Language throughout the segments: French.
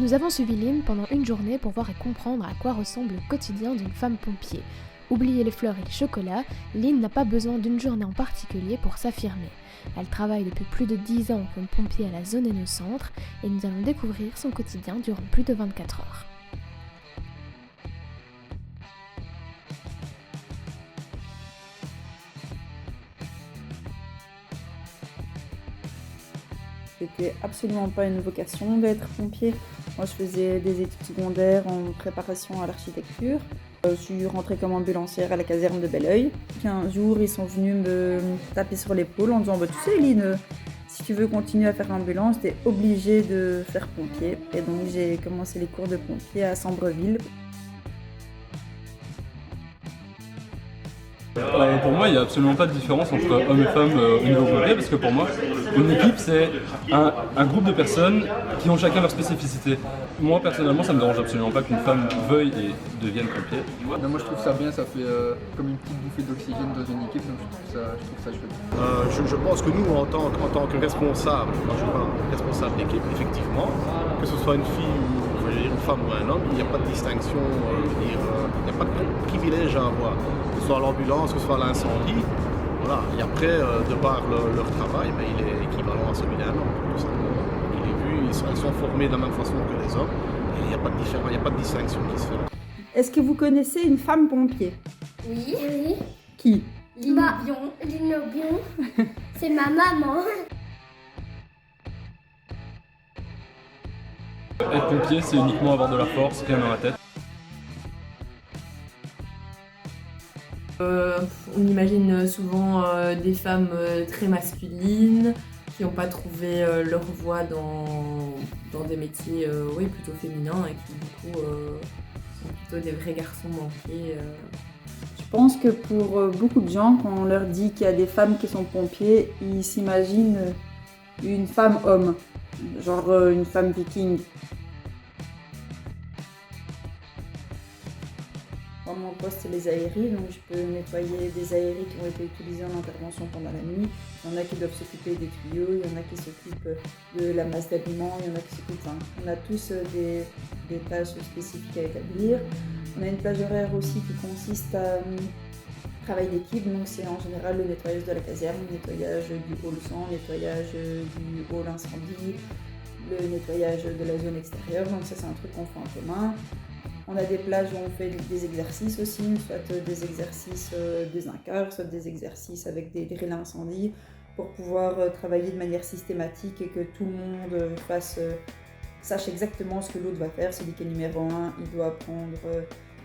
Nous avons suivi Lynn pendant une journée pour voir et comprendre à quoi ressemble le quotidien d'une femme pompier. Oubliez les fleurs et les chocolats, Lynn n'a pas besoin d'une journée en particulier pour s'affirmer. Elle travaille depuis plus de 10 ans comme pompier à la zone Hainaut-Centre et nous allons découvrir son quotidien durant plus de 24 heures. C'était absolument pas une vocation d'être pompier. Moi, je faisais des études secondaires en préparation à l'architecture. Je suis rentrée comme ambulancière à la caserne de Belleuil. Puis un jour, ils sont venus me taper sur l'épaule en disant tu sais, Lynn, si tu veux continuer à faire l'ambulance, tu es obligée de faire pompier. Et donc, j'ai commencé les cours de pompier à Sambreville. Pour moi, il n'y a absolument pas de différence entre hommes et femmes au niveau pompier, parce que pour moi, une équipe, c'est un groupe de personnes qui ont chacun leur spécificité. Moi, personnellement, ça ne me dérange absolument pas qu'une femme veuille et devienne pompier. Moi, je trouve ça bien, ça fait comme une petite bouffée d'oxygène dans une équipe, donc je trouve ça chouette. Je pense que nous, en tant que responsables, quand je parle responsable d'équipe, effectivement, que ce soit une fille ou une femme ou un homme, il n'y a pas de distinction, il n'y a pas de privilège à avoir. Que ce soit l'ambulance, que ce soit l'incendie, voilà. Et après, de par leur travail, il est équivalent à celui d'un homme, tout simplement. Il est vu, elles sont formées de la même façon que les hommes, et il n'y a pas de différence, il n'y a pas de distinction qui se fait. Est-ce que vous connaissez une femme pompier? Oui. Qui? Lynn Aubion. C'est ma maman. Être pompier, c'est uniquement avoir de la force, rien dans la tête. On imagine souvent des femmes très masculines qui n'ont pas trouvé leur voie dans des métiers plutôt féminins et qui du coup sont plutôt des vrais garçons manqués. Je pense que pour beaucoup de gens, quand on leur dit qu'il y a des femmes qui sont pompiers, ils s'imaginent une femme homme, genre une femme viking. Mon poste, c'est les aéries, donc je peux nettoyer des aéries qui ont été utilisées en intervention pendant la nuit. Il y en a qui doivent s'occuper des tuyaux, il y en a qui s'occupent de la masse d'habillement, il y en a qui s'occupent... on a tous des tâches spécifiques à établir. On a une plage horaire aussi qui consiste à travail d'équipe, donc c'est en général le nettoyage de la caserne, le nettoyage du hall 100, le nettoyage du hall incendie, le nettoyage de la zone extérieure, donc ça c'est un truc qu'on fait en commun. On a des plages où on fait des exercices aussi, soit des exercices désincars, soit des exercices avec des drills incendie, pour pouvoir travailler de manière systématique et que tout le monde sache exactement ce que l'autre va faire. Celui qui est numéro 1, il doit prendre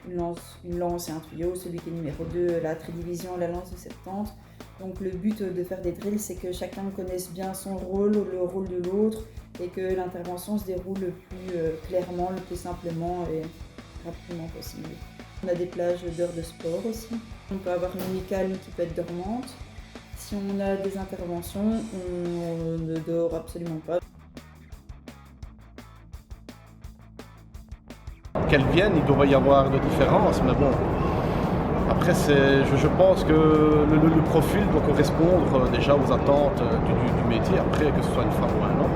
une lance et un tuyau. Celui qui est numéro 2, la tridivision, la lance de 70. Donc le but de faire des drills, c'est que chacun connaisse bien son rôle, le rôle de l'autre, et que l'intervention se déroule le plus clairement, le plus simplement et rapidement possible. On a des plages d'heures de sport aussi. On peut avoir une nuit calme qui peut être dormante. Si on a des interventions, on ne dort absolument pas. Qu'elles viennent, il devrait y avoir de différences, mais bon. Après, je pense que le profil doit correspondre déjà aux attentes du métier, après que ce soit une femme ou un homme.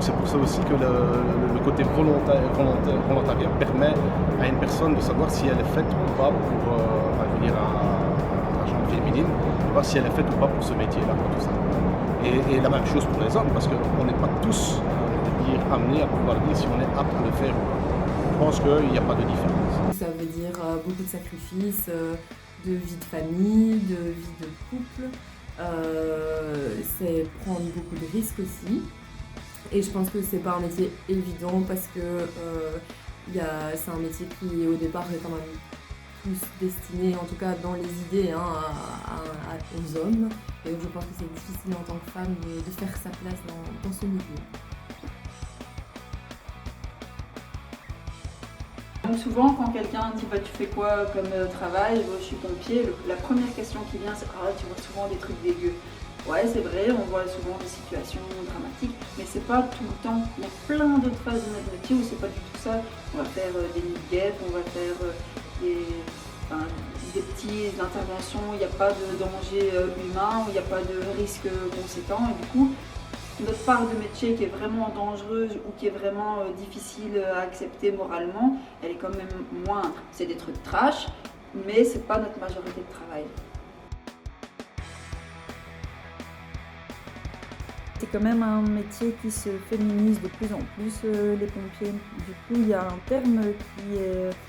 C'est pour ça aussi que le côté volontariat permet à une personne de savoir si elle est faite ou pas pour venir à la jambe féminine, voir si elle est faite ou pas pour ce métier-là, tout ça. Et la même chose pour les hommes, parce qu'on n'est pas tous amenés à pouvoir dire si on est apte à le faire ou pas. Je pense qu'il n'y a pas de différence. Ça veut dire beaucoup de sacrifices, de vie de famille, de vie de couple. C'est prendre beaucoup de risques aussi. Et je pense que c'est pas un métier évident parce que c'est un métier qui au départ est quand même plus destiné, en tout cas dans les idées, aux hommes. Et donc je pense que c'est difficile en tant que femme de faire sa place dans ce milieu. Donc souvent quand quelqu'un dit tu fais quoi comme travail, je suis pompier, la première question qui vient c'est tu vois souvent des trucs dégueux. Ouais, c'est vrai, on voit souvent des situations dramatiques, mais c'est pas tout le temps. Il y a plein d'autres phases de notre métier où c'est pas du tout ça. On va faire des nids de guêpes, on va faire des petites interventions, il n'y a pas de danger humain, il n'y a pas de risque conséquent. Et du coup, notre part de métier qui est vraiment dangereuse ou qui est vraiment difficile à accepter moralement, elle est quand même moindre. C'est des trucs trash, mais c'est pas notre majorité de travail. C'est quand même un métier qui se féminise de plus en plus, les pompiers. Du coup, il y a un terme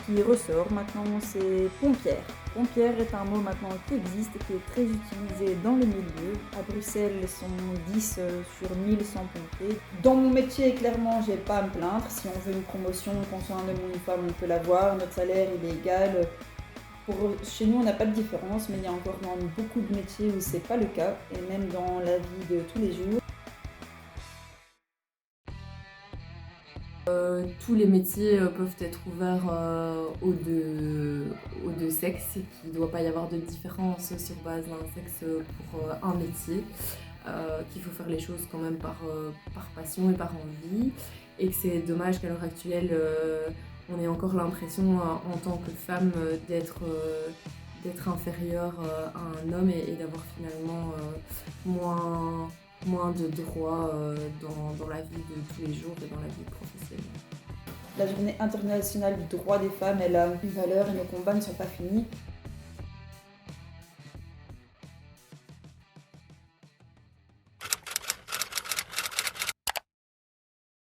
qui ressort maintenant, c'est pompière. Pompière est un mot maintenant qui existe et qui est très utilisé dans le milieu. À Bruxelles, ils sont 10 sur 1100 pompiers. Dans mon métier, clairement, j'ai pas à me plaindre. Si on veut une promotion, qu'on soit un homme ou une femme, on peut l'avoir. Notre salaire, il est égal. Chez nous, on n'a pas de différence, mais il y a encore beaucoup de métiers où c'est pas le cas, et même dans la vie de tous les jours. Tous les métiers peuvent être ouverts aux deux sexes et qu'il ne doit pas y avoir de différence sur base d'un sexe pour un métier, qu'il faut faire les choses quand même par passion et par envie, et que c'est dommage qu'à l'heure actuelle on ait encore l'impression en tant que femme d'être inférieure à un homme et d'avoir finalement moins de droits dans la vie de tous les jours et dans la vie professionnelle. La journée internationale du droit des femmes, elle a une valeur et nos combats ne sont pas finis.